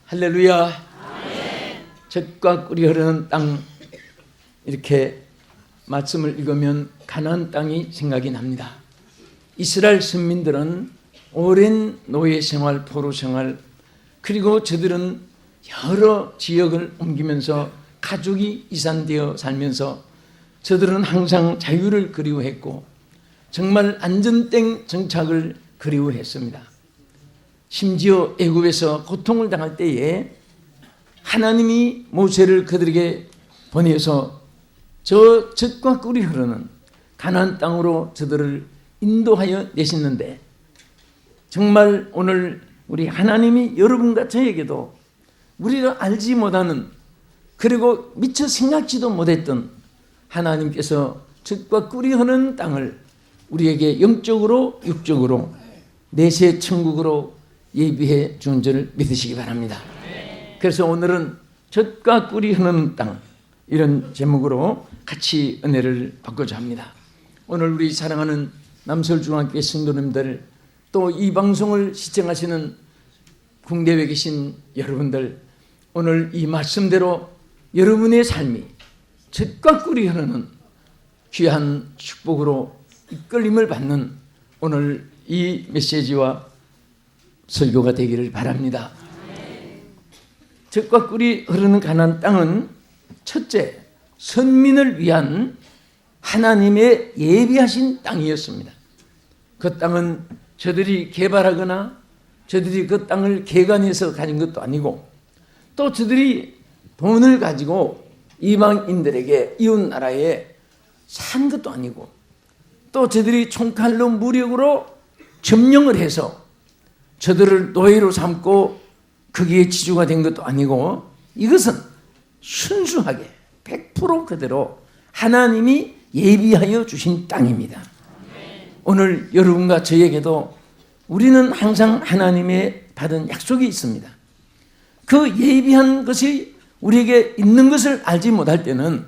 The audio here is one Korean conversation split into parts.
할렐루야. 젖과 꿀이 흐르는 땅, 이렇게 말씀을 읽으면 가나안 땅이 생각이 납니다. 이스라엘 선민들은 오랜 노예 생활, 포로 생활, 그리고 저들은 여러 지역을 옮기면서 가족이 이산되어 살면서 저들은 항상 자유를 그리워했고 정말 안전땡 정착을 그리워했습니다. 심지어 애굽에서 고통을 당할 때에 하나님이 모세를 그들에게 보내서 저 젖과 꿀이 흐르는 가나안 땅으로 저들을 인도하여 내셨는데, 정말 오늘 우리 하나님이 여러분과 저에게도 우리가 알지 못하는, 그리고 미처 생각지도 못했던 하나님께서 젖과 꿀이 흐르는 땅을 우리에게 영적으로 육적으로 내세 천국으로 예비해 준 줄 믿으시기 바랍니다. 그래서 오늘은 젖과 꿀이 흐르는 땅, 이런 제목으로 같이 은혜를 받고자 합니다. 오늘 우리 사랑하는 남서울중앙교회 성도님들, 또 이 방송을 시청하시는 국내에 계신 여러분들, 오늘 이 말씀대로 여러분의 삶이 젖과 꿀이 흐르는 귀한 축복으로 이끌림을 받는 오늘 이 메시지와 설교가 되기를 바랍니다. 젖과 꿀이 흐르는 가나안 땅은 첫째, 선민을 위한 하나님의 예비하신 땅이었습니다. 그 땅은 저들이 개발하거나 저들이 그 땅을 개간해서 가진 것도 아니고, 또 저들이 돈을 가지고 이방인들에게 이웃 나라에 산 것도 아니고, 또 저들이 총칼로 무력으로 점령을 해서 저들을 노예로 삼고 거기에 지주가 된 것도 아니고, 이것은 순수하게 100% 그대로 하나님이 예비하여 주신 땅입니다. 오늘 여러분과 저에게도 우리는 항상 하나님의 받은 약속이 있습니다. 그 예비한 것이 우리에게 있는 것을 알지 못할 때는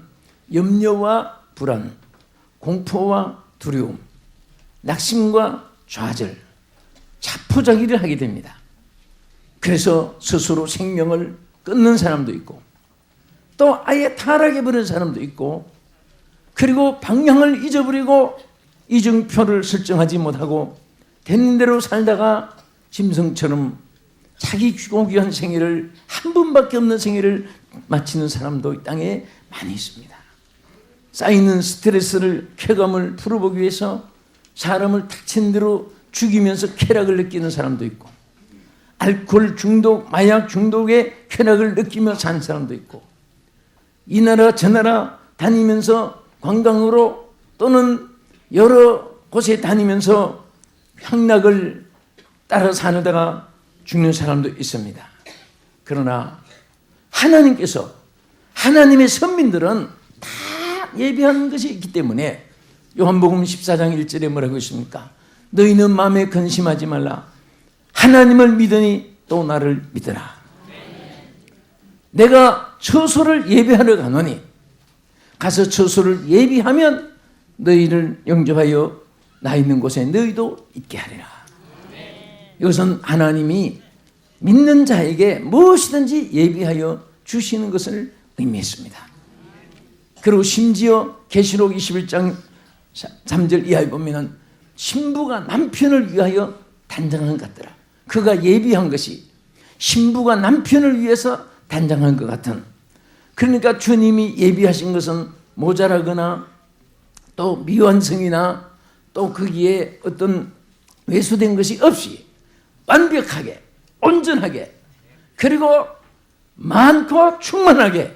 염려와 불안, 공포와 두려움, 낙심과 좌절, 자포자기를 하게 됩니다. 그래서 스스로 생명을 끊는 사람도 있고, 또 아예 타락해버린 사람도 있고, 그리고 방향을 잊어버리고 이정표를 설정하지 못하고 되는 대로 살다가 짐승처럼 자기 고귀한 생애를, 한 번밖에 없는 생애를 마치는 사람도 이 땅에 많이 있습니다. 쌓이는 스트레스를, 쾌감을 풀어보기 위해서 사람을 닥친 대로 죽이면서 쾌락을 느끼는 사람도 있고, 알코올 중독, 마약 중독의 쾌락을 느끼며 사는 사람도 있고, 이 나라 저 나라 다니면서 관광으로 또는 여러 곳에 다니면서 향락을 따라 사느다가 죽는 사람도 있습니다. 그러나 하나님께서, 하나님의 선민들은 다 예비한 것이 있기 때문에 요한복음 14장 1절에 뭐라고 있습니까? 너희는 마음에 근심하지 말라. 하나님을 믿으니 또 나를 믿으라. 내가 처소를 예비하러 가노니 가서 처소를 예비하면 너희를 영접하여 나 있는 곳에 너희도 있게 하리라. 이것은 하나님이 믿는 자에게 무엇이든지 예비하여 주시는 것을 의미했습니다. 그리고 심지어 계시록 21장 3절 이하에 보면 신부가 남편을 위하여 단장한 것 같더라. 그가 예비한 것이 신부가 남편을 위해서 단장한 것 같은, 그러니까 주님이 예비하신 것은 모자라거나 또 미완성이나 또 거기에 어떤 왜소된 것이 없이 완벽하게, 온전하게, 그리고 많고 충만하게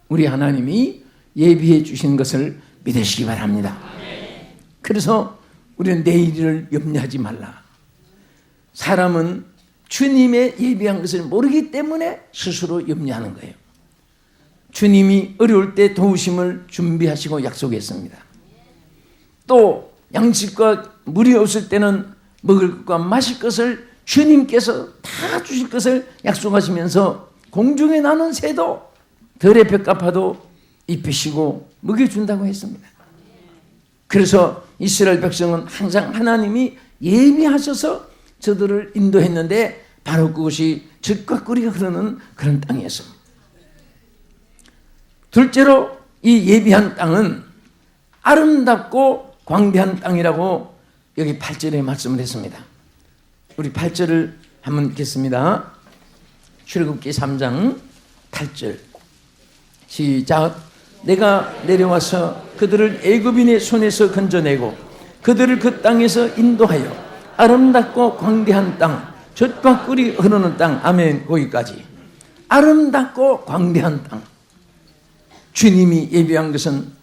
우리 하나님이 예비해 주신 것을 믿으시기 바랍니다. 그래서 우리는 내일을 염려하지 말라. 사람은 주님의 예비한 것을 모르기 때문에 스스로 염려하는 거예요. 주님이 어려울 때 도우심을 준비하시고 약속했습니다. 또 양식과 물이 없을 때는 먹을 것과 마실 것을 주님께서 다 주실 것을 약속하시면서 공중에 나는 새도 덜의 벽갚아도 입히시고 먹여준다고 했습니다. 그래서 이스라엘 백성은 항상 하나님이 예비하셔서 저들을 인도했는데 바로 그것이 젖과 꿀이 흐르는 그런 땅이었습니다. 둘째로 이 예비한 땅은 아름답고 광대한 땅이라고 여기 8절에 말씀을 했습니다. 우리 8절을 한번 읽겠습니다. 출애굽기 3장 8절 시작. 내가 내려와서 그들을 애굽인의 손에서 건져내고 그들을 그 땅에서 인도하여 아름답고 광대한 땅, 젖과 꿀이 흐르는 땅. 아멘. 거기까지. 아름답고 광대한 땅. 주님이 예비한 것은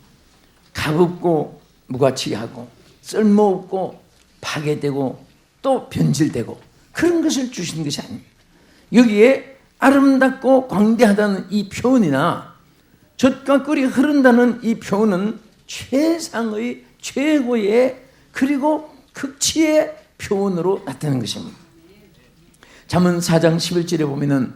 가볍고 무가치하고 쓸모없고 파괴되고 또 변질되고 그런 것을 주신 것이 아닙니다. 여기에 아름답고 광대하다는 이 표현이나 젖과 꿀이 흐른다는 이 표현은 최상의 최고의 그리고 극치의 표현으로 나타나는 것입니다. 잠언 4장 11절에 보면은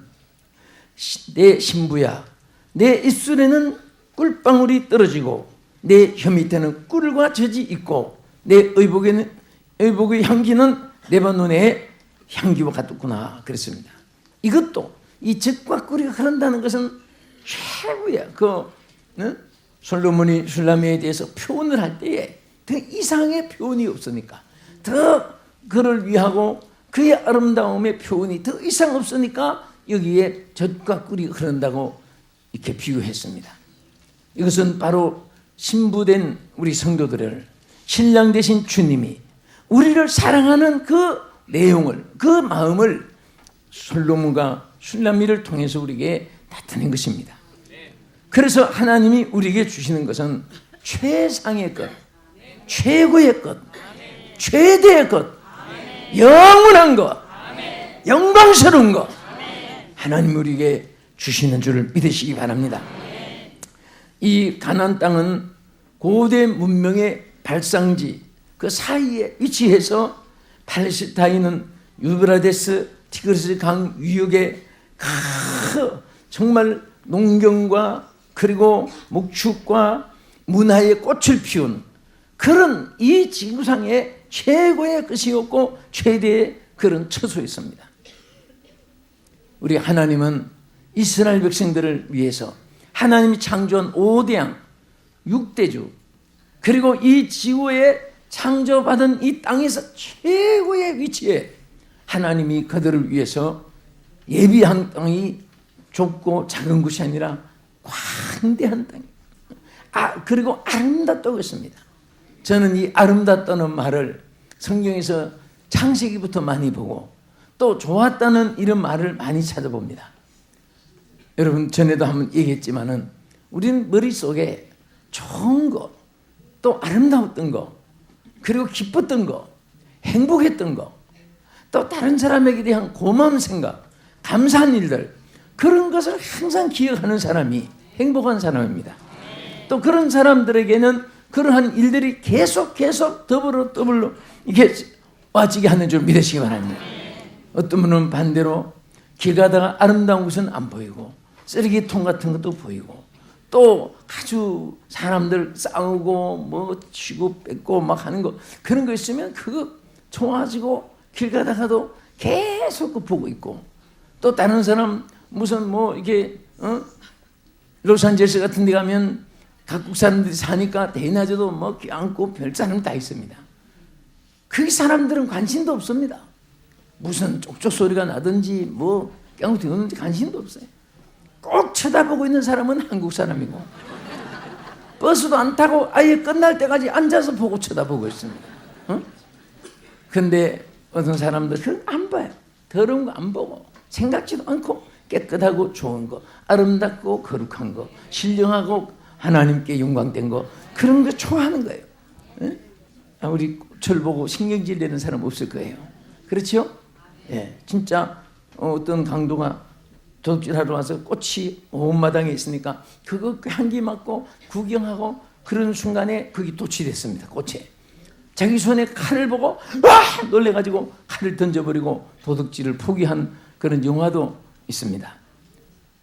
내 신부야 내 입술에는 꿀방울이 떨어지고 내 혀 밑에는 꿀과 젖이 있고 내 의복의 향기는 레바논의 향기와 같구나 그랬습니다. 이것도 이 젖과 꿀이 흐른다는 것은 최고야. 솔로몬이 슐라미에 대해서 표현을 할 때에 더 이상의 표현이 없으니까 더 그를 위하고 그의 아름다움의 표현이 더 이상 없으니까 여기에 젖과 꿀이 흐른다고 이렇게 비유했습니다. 이것은 바로 신부된 우리 성도들을 신랑 되신 주님이 우리를 사랑하는 그 내용을 그 마음을 솔로몬과 슐라미를 통해서 우리에게 나타낸 것입니다. 그래서 하나님이 우리에게 주시는 것은 최상의 것, 최고의 것, 최대의 것, 영원한 것, 영광스러운 것 하나님이 우리에게 주시는 줄을 믿으시기 바랍니다. 이 가나안 땅은 고대 문명의 발상지 그 사이에 위치해서 팔레스타인은 유브라데스 티그리스 강 위역에 정말 농경과 그리고 목축과 문화의 꽃을 피운 그런 이 지구상의 최고의 것이었고 최대의 그런 처소였습니다. 우리 하나님은 이스라엘 백성들을 위해서 하나님이 창조한 5대양 6대주 그리고 이 지구에 창조받은 이 땅에서 최고의 위치에 하나님이 그들을 위해서 예비한 땅이 좁고 작은 곳이 아니라 광대한 땅. 그리고 아름답다고 했습니다. 저는 이 아름답다는 말을 성경에서 창세기부터 많이 보고 또 좋았다는 이런 말을 많이 찾아봅니다. 여러분 전에도 한번 얘기했지만은 우리는 머릿속에 좋은 거, 또 아름다웠던 거, 그리고 기뻤던 거, 행복했던 거, 또 다른 사람에게 대한 고마운 생각, 감사한 일들 그런 것을 항상 기억하는 사람이 행복한 사람입니다. 또 그런 사람들에게는 그러한 일들이 계속 더불어 이렇게 와지게 하는 줄 믿으시기 바랍니다. 어떤 분은 반대로 길 가다가 아름다운 곳은 안 보이고 쓰레기통 같은 것도 보이고 또 아주 사람들 싸우고 뭐 치고 뺏고 막 하는 거 그런 거 있으면 그거 좋아지고 길 가다가도 계속 보고 있고 또 다른 사람 무슨 뭐 이게 로스앤젤레스 같은 데 가면 각국 사람들이 사니까 대낮에도 뭐 껴안고 별 사람 다 있습니다. 그 사람들은 관심도 없습니다. 무슨 쪽쪽 소리가 나든지 뭐 껴안고 들었는지 관심도 없어요. 꼭 쳐다보고 있는 사람은 한국 사람이고 버스도 안 타고 아예 끝날 때까지 앉아서 보고 쳐다보고 있습니다. 근데 어떤 사람들 그건 안 봐요. 더러운 거 안 보고 생각지도 않고 깨끗하고 좋은 거, 아름답고 거룩한 거, 신령하고 하나님께 영광된 거 그런 거 좋아하는 거예요. 우리 절 보고 신경질 내는 사람 없을 거예요. 그렇죠? 예, 진짜 어떤 강도가 도둑질하러 와서 꽃이 온 마당에 있으니까 그거 향기 맡고 구경하고 그런 순간에 거기 도취됐습니다. 꽃에. 자기 손에 칼을 보고 와! 놀래가지고 칼을 던져버리고 도둑질을 포기한 그런 영화도 있습니다.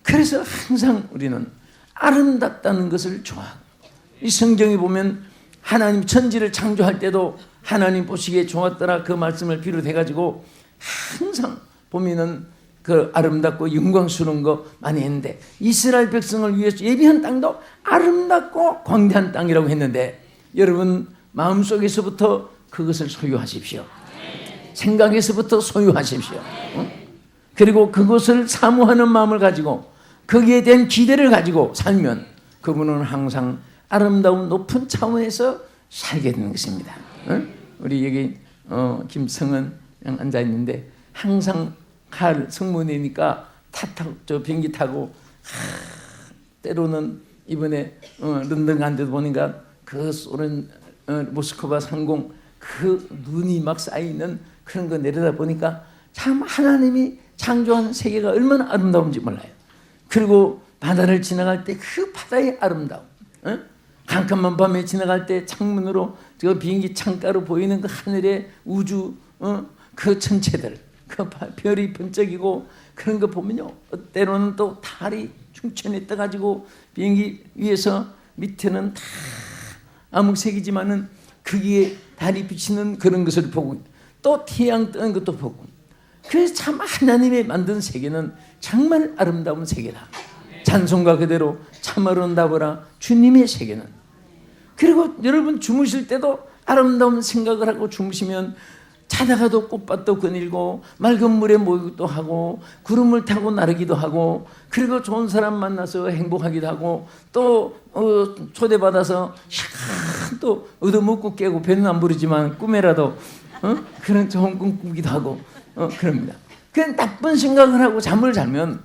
그래서 항상 우리는 아름답다는 것을 좋아하고 이 성경에 보면 하나님 천지를 창조할 때도 하나님 보시기에 좋았더라 그 말씀을 비롯해가지고 항상 보면은 그 아름답고 영광스러운 거 많이 했는데 이스라엘 백성을 위해서 예비한 땅도 아름답고 광대한 땅이라고 했는데 여러분 마음속에서부터 그것을 소유하십시오. 생각에서부터 소유하십시오. 그리고 그것을 사모하는 마음을 가지고 거기에 대한 기대를 가지고 살면 그분은 항상 아름다운 높은 차원에서 살게 되는 것입니다. 우리 여기 김성은 앉아 있는데 항상 성문이니까 저 비행기 타고 때로는 이번에 런던 간 데도 보니까 그 소련 모스크바 상공 그 눈이 막 쌓이는 그런 거 내려다 보니까 참 하나님이 창조한 세계가 얼마나 아름다운지 몰라요. 그리고 바다를 지나갈 때 그 바다의 아름다움, 캄캄한 밤에 지나갈 때 창문으로 저 비행기 창가로 보이는 그 하늘의 우주, 그 천체들, 그 별이 번쩍이고 그런 거 보면요, 때로는 또 달이 충천에 떠가지고 비행기 위에서 밑에는 다 암흑색이지만은 거기에 달이 비치는 그런 것을 보고 또 태양 뜨는 것도 보고, 그래서 참 하나님의 만든 세계는 정말 아름다운 세계다. 찬송가 그대로 참 아름다워라 주님의 세계는. 그리고 여러분 주무실 때도 아름다운 생각을 하고 주무시면 자다가도 꽃밭도 거닐고 맑은 물에 모이기도 하고 구름을 타고 나르기도 하고 그리고 좋은 사람 만나서 행복하기도 하고 또 초대받아서 또 얻어먹고 깨고 배는 안 부르지만 꿈에라도 그런 좋은 꿈 꾸기도 하고 그럽니다. 그냥 나쁜 생각을 하고 잠을 자면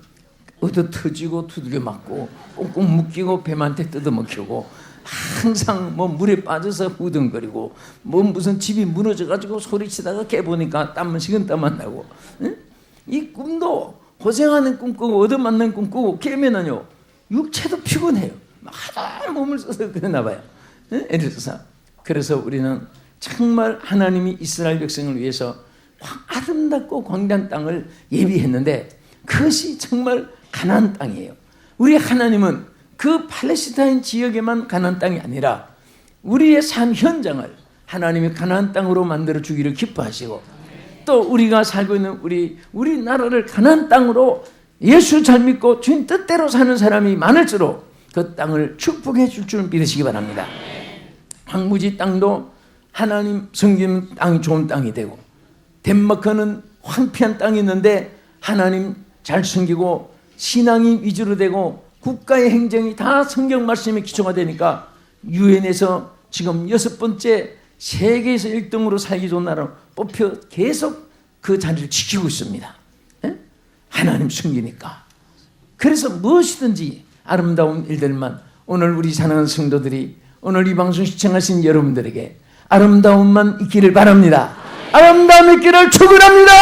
얻어 터지고 두들겨 맞고 꽁꽁 묶이고 뱀한테 뜯어먹히고 항상 뭐 물에 빠져서 후덩거리고 뭐 무슨 집이 무너져가지고 소리치다가 깨보니까 땀은 식은땀 안 나고, 이 꿈도 고생하는 꿈 꾸고 얻어맞는 꿈 꾸고 깨면은요 육체도 피곤해요. 하다 몸을 써서 그러나 봐요. 예를 들어서 그래서 우리는 정말 하나님이 이스라엘 백성을 위해서 아름답고 광대한 땅을 예비했는데 그것이 정말 가나안 땅이에요. 우리 하나님은 그 팔레스타인 지역에만 가나안 땅이 아니라 우리의 삶 현장을 하나님이 가나안 땅으로 만들어 주기를 기뻐하시고 또 우리가 살고 있는 우리 나라를 가나안 땅으로 예수 잘 믿고 주님 뜻대로 사는 사람이 많을수록 그 땅을 축복해 줄 줄 믿으시기 바랍니다. 황무지 땅도 하나님 섬기는 땅이 좋은 땅이 되고 덴마크는 황폐한 땅이 있는데 하나님 잘 섬기고 신앙이 위주로 되고 국가의 행정이 다 성경 말씀에 기초가 되니까 유엔에서 지금 6번째 세계에서 1등으로 살기 좋은 나라로 뽑혀 계속 그 자리를 지키고 있습니다. 하나님 숨기니까. 그래서 무엇이든지 아름다운 일들만 오늘 우리 사랑하는 성도들이 오늘 이 방송 시청하신 여러분들에게 아름다움만 있기를 바랍니다. 아름다움 있기를 축원합니다.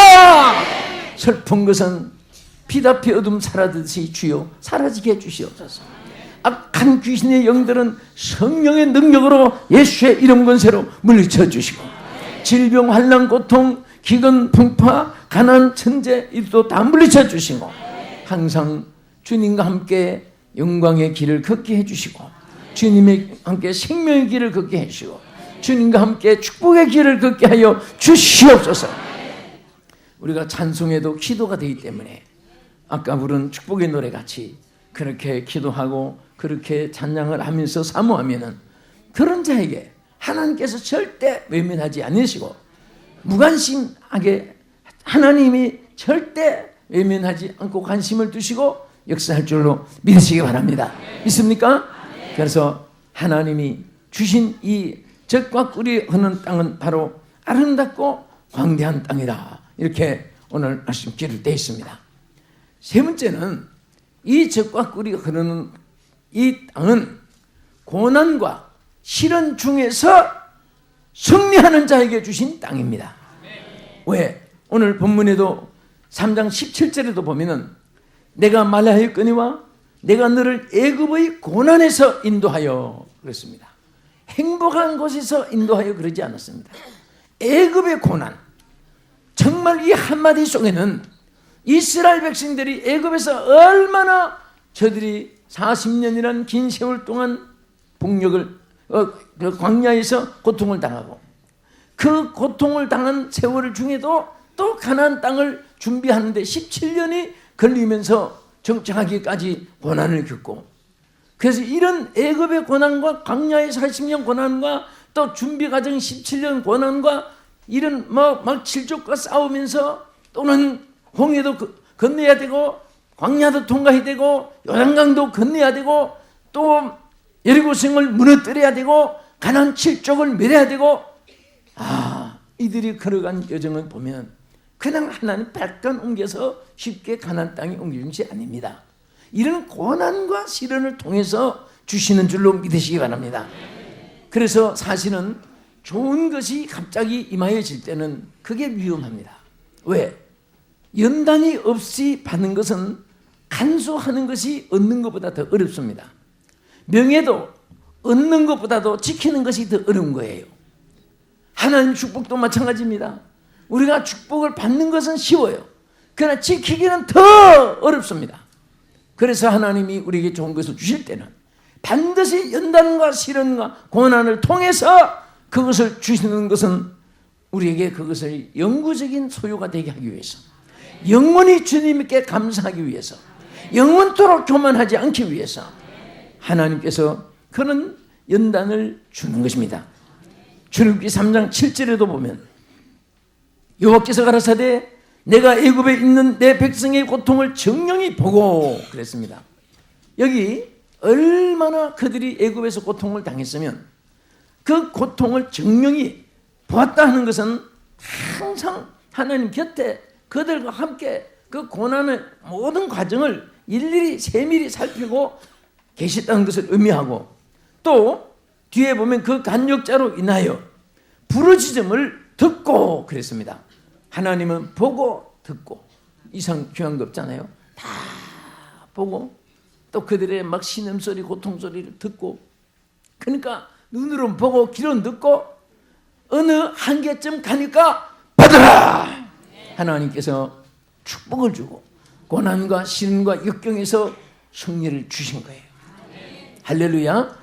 슬픈 것은 피답히 어둠 사라지듯이 주여 사라지게 해주시옵소서. 악한 귀신의 영들은 성령의 능력으로 예수의 이름 권세로 물리쳐 주시고 질병, 환난, 고통, 기근, 풍파, 가난, 천재 이도 다 물리쳐 주시고 항상 주님과 함께 영광의 길을 걷게 해주시고 주님과 함께 생명의 길을 걷게 해주시고 주님과 함께 축복의 길을 걷게 하여 주시옵소서. 우리가 찬송에도 기도가 되기 때문에 아까 부른 축복의 노래 같이 그렇게 기도하고 그렇게 찬양을 하면서 사모하면은 그런 자에게 하나님께서 절대 외면하지 않으시고 무관심하게 하나님이 절대 외면하지 않고 관심을 두시고 역사할 줄로 믿으시기 바랍니다. 믿습니까? 그래서 하나님이 주신 이 젖과 꿀이 흐르는 땅은 바로 아름답고 광대한 땅이다. 이렇게 오늘 말씀 기록되어 있습니다. 세 번째는 이 젖과 꿀이 흐르는 이 땅은 고난과 시련 중에서 승리하는 자에게 주신 땅입니다. 왜? 오늘 본문에도 3장 17절에도 보면은 내가 말하였거니와 내가 너를 애굽의 고난에서 인도하여 그랬습니다. 행복한 곳에서 인도하여 그러지 않았습니다. 애굽의 고난. 정말 이 한마디 속에는 이스라엘 백성들이 애굽에서 얼마나 저들이 40년이라는 긴 세월 동안 복력을 그 광야에서 고통을 당하고 그 고통을 당한 세월 중에도 또 가나안 땅을 준비하는데 17년이 걸리면서 정착하기까지 고난을 겪고, 그래서 이런 애굽의 고난과 광야의 40년 고난과 또 준비 과정 17년 고난과 이런 막 질족과 싸우면서 또는 홍해도 건너야 되고 광야도 통과해야 되고 요단강도 건너야 되고 또 여리고성을 무너뜨려야 되고 가나안 7족을 멸해야 되고, 이들이 걸어간 여정을 보면 그냥 하나님 발간 옮겨서 쉽게 가나안 땅에 옮기는 것이 아닙니다. 이런 고난과 시련을 통해서 주시는 줄로 믿으시기 바랍니다. 그래서 사실은 좋은 것이 갑자기 임하여질 때는 그게 위험합니다. 왜? 연단이 없이 받는 것은 간수하는 것이 얻는 것보다 더 어렵습니다. 명예도 얻는 것보다도 지키는 것이 더 어려운 거예요. 하나님 축복도 마찬가지입니다. 우리가 축복을 받는 것은 쉬워요. 그러나 지키기는 더 어렵습니다. 그래서 하나님이 우리에게 좋은 것을 주실 때는 반드시 연단과 시련과 고난을 통해서 그것을 주시는 것은 우리에게 그것을 영구적인 소유가 되게 하기 위해서, 영원히 주님께 감사하기 위해서, 영원토록 교만하지 않기 위해서 하나님께서 그런 연단을 주는 것입니다. 출애굽기 3장 7절에도 보면 여호와께서 가라사대 내가 애굽에 있는 내 백성의 고통을 정령히 보고 그랬습니다. 여기 얼마나 그들이 애굽에서 고통을 당했으면 그 고통을 정령히 보았다 하는 것은 항상 하나님 곁에 그들과 함께 그 고난의 모든 과정을 일일이 세밀히 살피고 계셨다는 것을 의미하고, 또 뒤에 보면 그 간역자로 인하여 부르짖음을 듣고 그랬습니다. 하나님은 보고 듣고 이상 귀한 거 없잖아요. 다 보고 또 그들의 막 신음소리 고통소리를 듣고, 그러니까 눈으로는 보고 귀로는 듣고 어느 한계쯤 가니까 받아라! 하나님께서 축복을 주고 고난과 시련과 역경에서 승리를 주신 거예요. 할렐루야.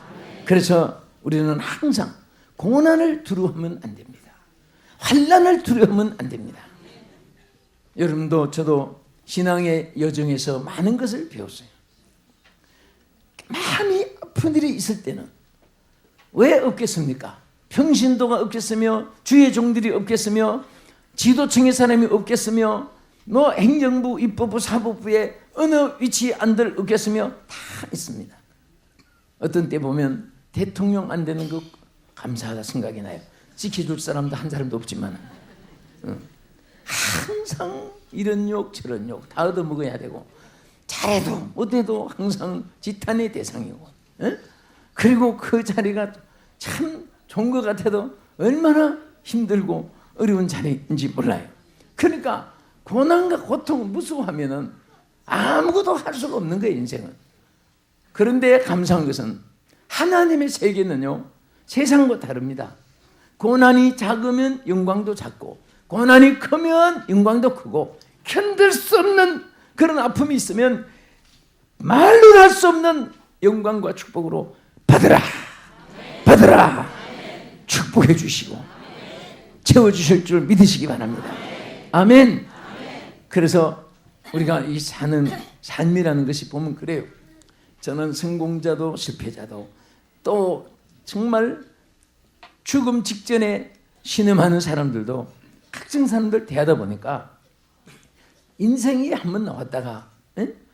그래서 우리는 항상 고난을 두려워하면 안 됩니다. 환난을 두려워하면 안 됩니다. 여러분도 저도 신앙의 여정에서 많은 것을 배웠어요. 많이 아픈 일이 있을 때는 왜 없겠습니까? 평신도가 없겠으며 주의 종들이 없겠으며 지도층의 사람이 없겠으며 뭐 행정부, 입법부, 사법부에 어느 위치에 안들 없겠으며 다 있습니다. 어떤 때 보면 대통령 안 되는 거 감사하다 생각이 나요. 지켜줄 사람도 한 사람도 없지만 항상 이런 욕 저런 욕 다 얻어먹어야 되고 잘해도 못해도 항상 지탄의 대상이고, 그리고 그 자리가 참 좋은 것 같아도 얼마나 힘들고 어려운 자리인지 몰라요. 그러니까 고난과 고통을 무서워하면은 아무것도 할 수가 없는 거예요, 인생은. 그런데 감사한 것은 하나님의 세계는요 세상과 다릅니다. 고난이 작으면 영광도 작고 고난이 크면 영광도 크고, 견딜 수 없는 그런 아픔이 있으면 말로 할 수 없는 영광과 축복으로 받으라, 받으라, 축복해 주시고 채워주실 줄 믿으시기 바랍니다. 아멘. 그래서 우리가 이 사는 삶이라는 것이 보면 그래요. 저는 성공자도 실패자도 또 정말 죽음 직전에 신음하는 사람들도 각종 사람들 대하다 보니까 인생이 한 번 나왔다가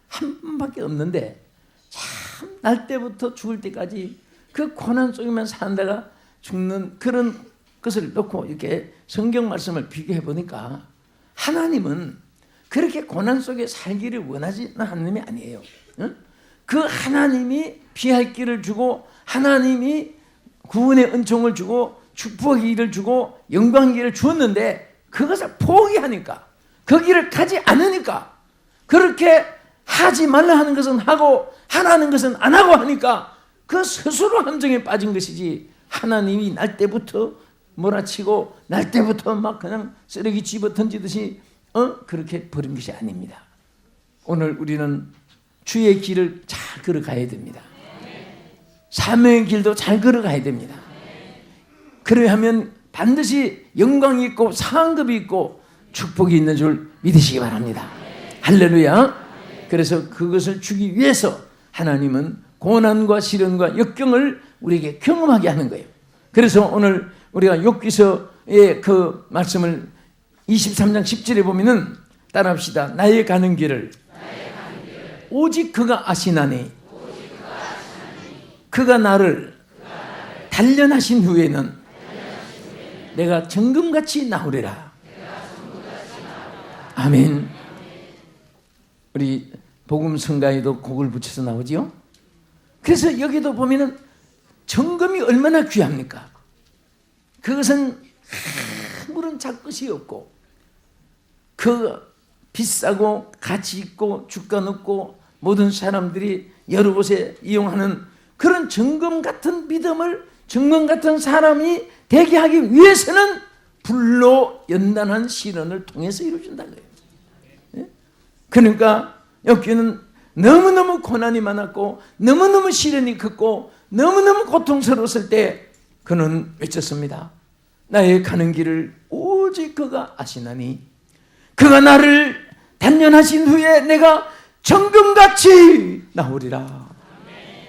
한 번밖에 없는데 참 날 때부터 죽을 때까지 그 고난 속에만 산다가 죽는 그런 것을 놓고 이렇게 성경 말씀을 비교해 보니까 하나님은 그렇게 고난 속에 살기를 원하지는 하나님이 아니에요. 그 하나님이 피할 길을 주고 하나님이 구원의 은총을 주고 축복의 길을 주고 영광의 길을 주었는데 그것을 포기하니까, 그 길을 가지 않으니까, 그렇게 하지 말라 하는 것은 하고 하라는 것은 안 하고 하니까 그 스스로 함정에 빠진 것이지, 하나님이 날 때부터 몰아치고 날 때부터 막 그냥 쓰레기 집어 던지듯이 그렇게 버린 것이 아닙니다. 오늘 우리는 주의 길을 잘 걸어가야 됩니다. 사명의 길도 잘 걸어가야 됩니다. 그래야 하면 반드시 영광이 있고 상급이 있고 축복이 있는 줄 믿으시기 바랍니다. 할렐루야. 그래서 그것을 주기 위해서 하나님은 고난과 시련과 역경을 우리에게 경험하게 하는 거예요. 그래서 오늘 우리가 욥기서의 그 말씀을 23장 10절에 보면은 따라합시다. 나의 가는 길을 오직 그가 아시나니 그가 나를 단련하신 후에는 내가 정금같이 나오리라. 아멘. 우리 복음 성가에도 곡을 붙여서 나오지요. 그래서 여기도 보면은 정금이 얼마나 귀합니까? 그것은 아무런 잡것이 없고 그 비싸고 가치 있고 주가 높고 모든 사람들이 여러 곳에 이용하는 그런 정금 같은 믿음을 정금 같은 사람이 되게 하기 위해서는 불로 연단한 시련을 통해서 이루어진다는 거예요. 그러니까 여기는 너무너무 고난이 많았고 너무너무 시련이 컸고 너무너무 고통스러웠을 때 그는 외쳤습니다. 나의 가는 길을 오직 그가 아시나니 그가 나를 단련하신 후에 내가 정금같이 나오리라.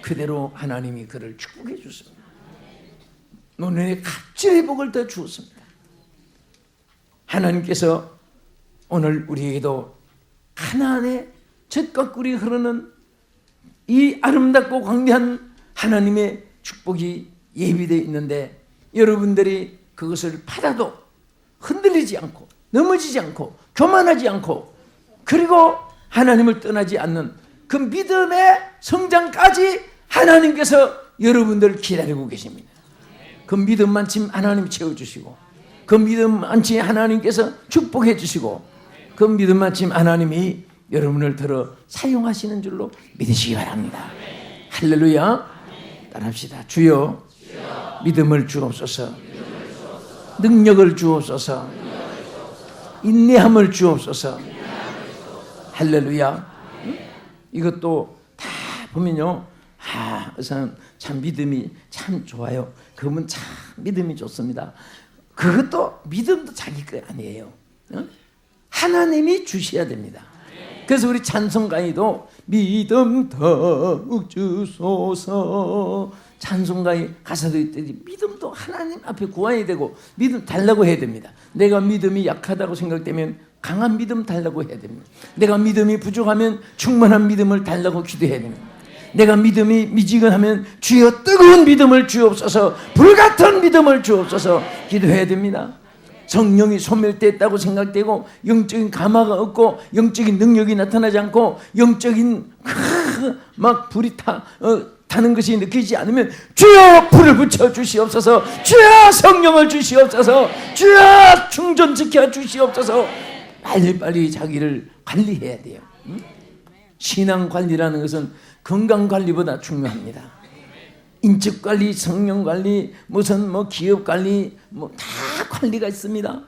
그대로 하나님이 그를 축복해 주셨습니다. 노년에 갑질의 복을 더 주었습니다. 하나님께서 오늘 우리에게도 하나님의 젖과 꿀이 흐르는 이 아름답고 광대한 하나님의 축복이 예비되어 있는데 여러분들이 그것을 받아도 흔들리지 않고 넘어지지 않고 교만하지 않고 그리고 하나님을 떠나지 않는 그 믿음의 성장까지 하나님께서 여러분들을 기다리고 계십니다. 그 믿음만큼 하나님 채워주시고 그 믿음만큼 하나님께서 축복해 주시고 그 믿음만큼 하나님이 여러분을 들어 사용하시는 줄로 믿으시기 바랍니다. 할렐루야. 따라합시다. 주여 믿음을 주옵소서. 능력을 주옵소서. 인내함을 주옵소서. 할렐루야. 이것도 다 보면요. 그 사람 참 믿음이 참 좋아요. 그러면 참 믿음이 좋습니다. 그것도 믿음도 자기 거 아니에요. 하나님이 주셔야 됩니다. 그래서 우리 찬송 강의도 믿음 더욱 주소서 찬송 강의 가사도 있듯이 믿음도 하나님 앞에 구해야 되고 믿음 달라고 해야 됩니다. 내가 믿음이 약하다고 생각되면 강한 믿음 달라고 해야 됩니다. 내가 믿음이 부족하면 충만한 믿음을 달라고 기도해야 됩니다. 내가 믿음이 미지근하면 주여 뜨거운 믿음을 주옵소서 불같은 믿음을 주옵소서 기도해야 됩니다. 성령이 소멸됐다고 생각되고 영적인 감화가 없고 영적인 능력이 나타나지 않고 영적인 막 불이 타는 것이 느끼지 않으면 주여 불을 붙여 주시옵소서 주여 성령을 주시옵소서 주여 충전시켜 주시옵소서 빨리빨리 자기를 관리해야 돼요. 신앙관리라는 것은 건강관리보다 중요합니다. 인적관리, 성령관리, 무슨 기업관리 다 관리가 있습니다.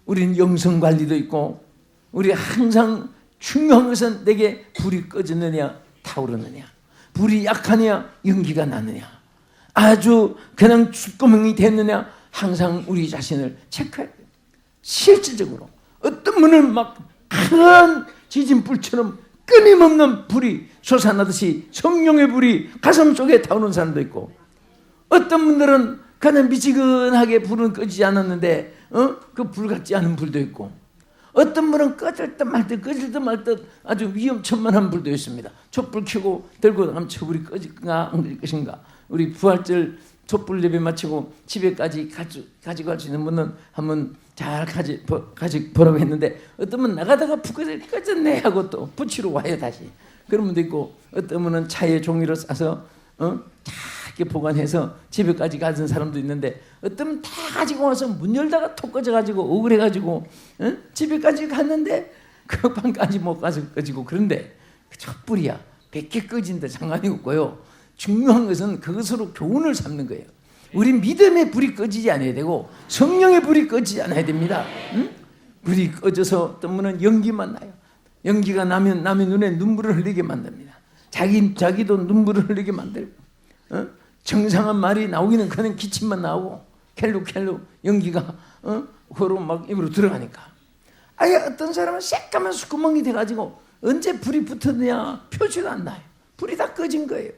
우리는 영성관리도 있고 우리 항상 중요한 것은 내게 불이 꺼지느냐 타오르느냐 불이 약하냐 연기가 나느냐 아주 그냥 쭈꾸멍이 됐느냐 항상 우리 자신을 체크해야 돼요. 실질적으로 어떤 분은 막 큰 지진불처럼 끊임없는 불이 솟아나듯이 성령의 불이 가슴 속에 타오르는 사람도 있고 어떤 분들은 그냥 미지근하게 불은 꺼지지 않았는데 그 불 같지 않은 불도 있고 어떤 분은 꺼질 듯 말 듯 꺼질 듯 말 듯 아주 위험천만한 불도 있습니다. 촛불 켜고 들고 나가면 저 불이 꺼질까 안 꺼질 것인가. 우리 부활절 촛불 예배 마치고 집에까지 가지고 갈 수 있는 분은 한번 잘 보라고 했는데 어떤 분은 나가다가 불 꺼졌네 하고 또 붙이러 와요 다시. 그런 분도 있고 어떤 분은 차에 종이로 싸서 작게 보관해서 집에까지 가진 사람도 있는데 어떤 분은 다 가지고 와서 문 열다가 톡 꺼져가지고 억울해가지고 집에까지 갔는데 그 방까지 못 가서 꺼지고 그런데 그 촛불이야 100개 꺼진데 상관이 없고요. 중요한 것은 그것으로 교훈을 삼는 거예요. 우리 믿음의 불이 꺼지지 않아야 되고 성령의 불이 꺼지지 않아야 됩니다. 불이 꺼져서 어떤 분은 연기만 나요. 연기가 나면 남의 눈에 눈물을 흘리게 만듭니다. 자기도 눈물을 흘리게 만들고 정상한 말이 나오기는 그냥 기침만 나오고 켈룩켈룩 연기가 코로 막 입으로 들어가니까 아예 어떤 사람은 새까만 수구멍이 돼가지고 언제 불이 붙었느냐 표시도 안 나요. 불이 다 꺼진 거예요.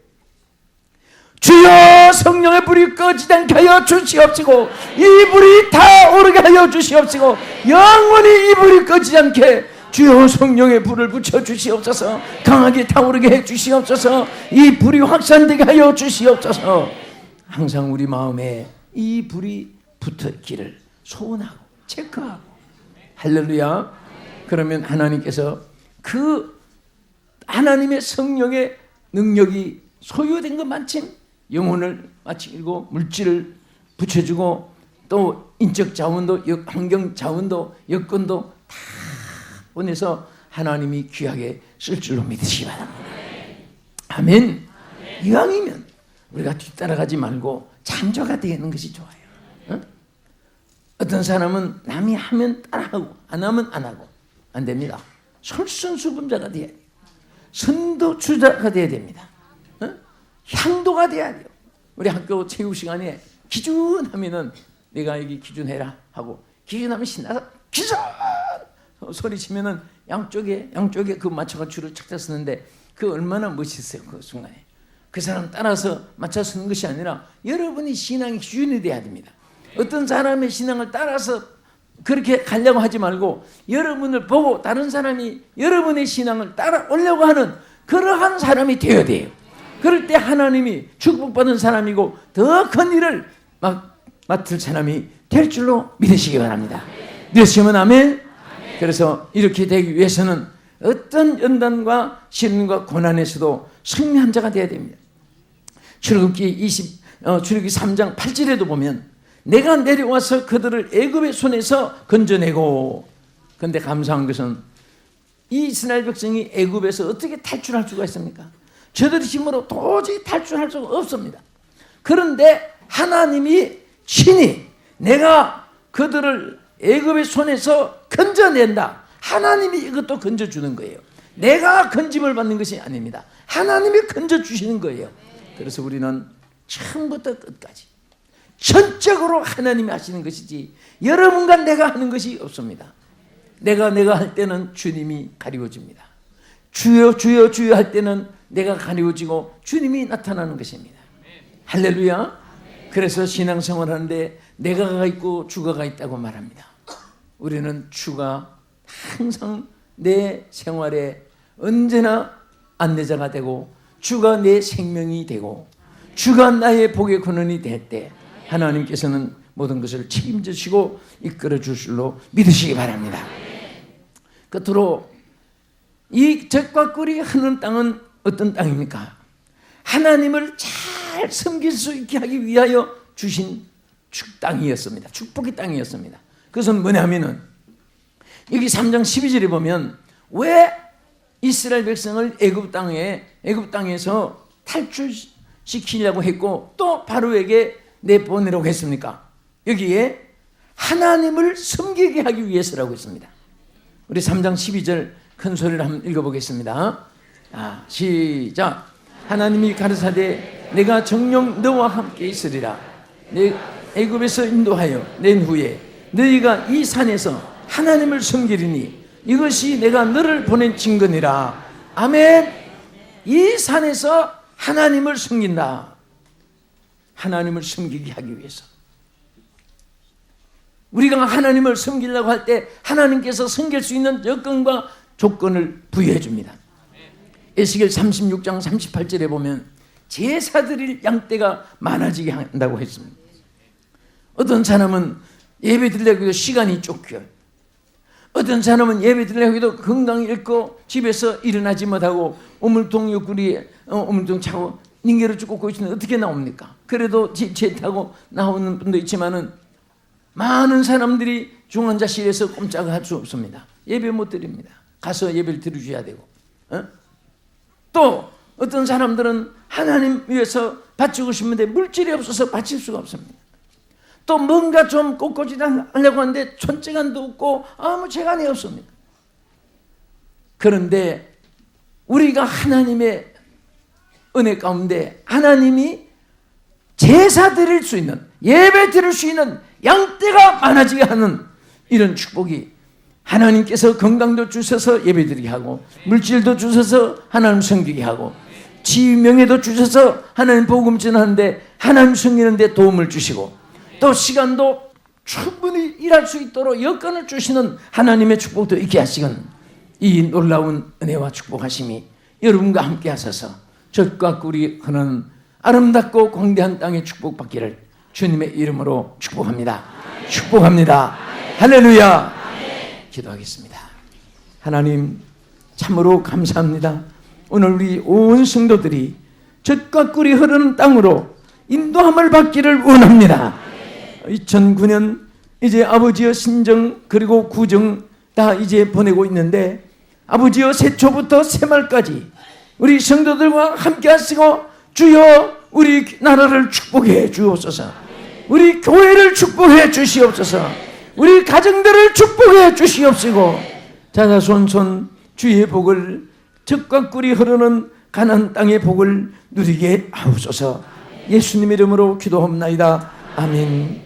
주여 성령의 불이 꺼지지 않게 하여 주시옵시고 이 불이 타오르게 하여 주시옵시고 영원히 이 불이 꺼지지 않게 주여 성령의 불을 붙여 주시옵소서. 강하게 타오르게 해 주시옵소서. 이 불이 확산되게 하여 주시옵소서. 항상 우리 마음에 이 불이 붙었기를 소원하고 체크하고. 할렐루야. 그러면 하나님께서 그 하나님의 성령의 능력이 소유된 것 마침 영혼을 마치고 물질을 붙여주고 또 인적 자원도 환경 자원도 여건도 다 보내서 하나님이 귀하게 쓸 줄로 믿으시기 바랍니다. 아멘. 이왕이면 우리가 뒤따라가지 말고 창조가 되는 것이 좋아요. 어? 어떤 사람은 남이 하면 따라하고 안 하면 안 하고 안 됩니다. 솔선수범자가 돼야 돼요. 선도주자가 돼야 됩니다. 어? 향도가 돼야 돼요. 우리 학교 체육 시간에 기준하면은 내가 여기 기준해라 하고 기준하면 신나서 기준 소리치면은 양쪽에 그 맞춰가 줄을 착착 쓰는데 그 얼마나 멋있어요. 그 순간에 그 사람 따라서 맞춰 쓰는 것이 아니라 여러분이 신앙의 기준이 돼야 됩니다. 어떤 사람의 신앙을 따라서 그렇게 가려고 하지 말고 여러분을 보고 다른 사람이 여러분의 신앙을 따라오려고 하는 그러한 사람이 되어야 돼요. 그럴 때 하나님이 축복받은 사람이고 더 큰 일을 맡을 사람이 될 줄로 믿으시기 바랍니다. 믿으시면 아멘. 그래서 이렇게 되기 위해서는 어떤 연단과 시련과 고난에서도 승리한 자가 되어야 됩니다. 출애굽기 3장 8절에도 보면 내가 내려와서 그들을 애굽의 손에서 건져내고. 그런데 감사한 것은 이 이스라엘 백성이 애굽에서 어떻게 탈출할 수가 있습니까? 저들의 힘으로 도저히 탈출할 수가 없습니다. 그런데 하나님이 친히 내가 그들을 애굽의 손에서 건져낸다. 하나님이 이것도 건져주는 거예요. 내가 건짐을 받는 것이 아닙니다. 하나님이 건져주시는 거예요. 그래서 우리는 처음부터 끝까지 전적으로 하나님이 하시는 것이지 여러분과 내가 하는 것이 없습니다. 내가 할 때는 주님이 가리워집니다. 주여 주여 주여 할 때는 내가 가리워지고 주님이 나타나는 것입니다. 할렐루야. 그래서 신앙생활 하는데 내가가 있고 주가가 있다고 말합니다. 우리는 주가 항상 내 생활에 언제나 안내자가 되고 주가 내 생명이 되고 주가 나의 복의 근원이 될 때 하나님께서는 모든 것을 책임져 주시고 이끌어 줄 줄로 믿으시기 바랍니다. 끝으로 이 젖과 꿀이 흐르는 땅은 어떤 땅입니까? 하나님을 잘 섬길 수 있게 하기 위하여 주신 땅이었습니다. 축복의 땅이었습니다. 그것은 뭐냐면은 여기 3장 12절에 보면 왜 이스라엘 백성을 애굽 땅에서 탈출시키려고 했고 또 바로에게 내보내려고 했습니까? 여기에 하나님을 섬기게 하기 위해서라고 했습니다. 우리 3장 12절 큰 소리를 한번 읽어보겠습니다. 시작. 하나님이 가르사대 내가 정녕 너와 함께 있으리라. 내 애굽에서 인도하여 낸 후에 너희가 이 산에서 하나님을 섬기리니 이것이 내가 너를 보낸 증거니라. 아멘. 이 산에서 하나님을 섬긴다. 하나님을 섬기게 하기 위해서 우리가 하나님을 섬기려고 할 때 하나님께서 섬길 수 있는 여건과 조건을 부여해 줍니다. 에스겔 36장 38절에 보면 제사드릴 양떼가 많아지게 한다고 했습니다. 어떤 사람은 예배 드리려고 해도 시간이 쫓겨요. 어떤 사람은 예배 드리려고 해도 건강이 잃고 집에서 일어나지 못하고 우물통 옆구리에 우물통 차고 닝게를 쭉 꽂고 있으면 어떻게 나옵니까? 그래도 지체 타고 나오는 분도 있지만은 많은 사람들이 중환자실에서 꼼짝을 할 수 없습니다. 예배 못 드립니다. 가서 예배를 드려줘야 되고. 또 어떤 사람들은 하나님 위해서 바치고 싶은데 물질이 없어서 바칠 수가 없습니다. 또 뭔가 좀 꼿꼿이다 하려고 하는데 촌재간도 없고 아무 재간이 없습니다. 그런데 우리가 하나님의 은혜 가운데 하나님이 제사 드릴 수 있는 예배 드릴 수 있는 양떼가 많아지게 하는 이런 축복이 하나님께서 건강도 주셔서 예배드리게 하고, 물질도 주셔서 하나님 섬기게 하고, 지명예도 주셔서 하나님 복음 전하는데, 하나님 섬기는데 도움을 주시고, 또 시간도 충분히 일할 수 있도록 여건을 주시는 하나님의 축복도 있게 하시건, 이 놀라운 은혜와 축복하심이 여러분과 함께 하셔서 젖과 꿀이 흐르는 아름답고 광대한 땅에 축복받기를 주님의 이름으로 축복합니다. 축복합니다. 할렐루야. 기도하겠습니다. 하나님, 참으로 감사합니다. 오늘 우리 온 성도들이 젖과 꿀이 흐르는 땅으로 인도함을 받기를 원합니다. 2009년 이제 아버지여 신정 그리고 구정 다 이제 보내고 있는데, 아버지여 새초부터 새말까지 우리 성도들과 함께 하시고, 주여 우리 나라를 축복해 주옵소서. 우리 교회를 축복해 주시옵소서. 우리 가정들을 축복해 주시옵시고, 자자손손 주의 복을, 젖과 꿀이 흐르는 가나안 땅의 복을 누리게 하옵소서. 예수님 이름으로 기도합나이다. 아멘.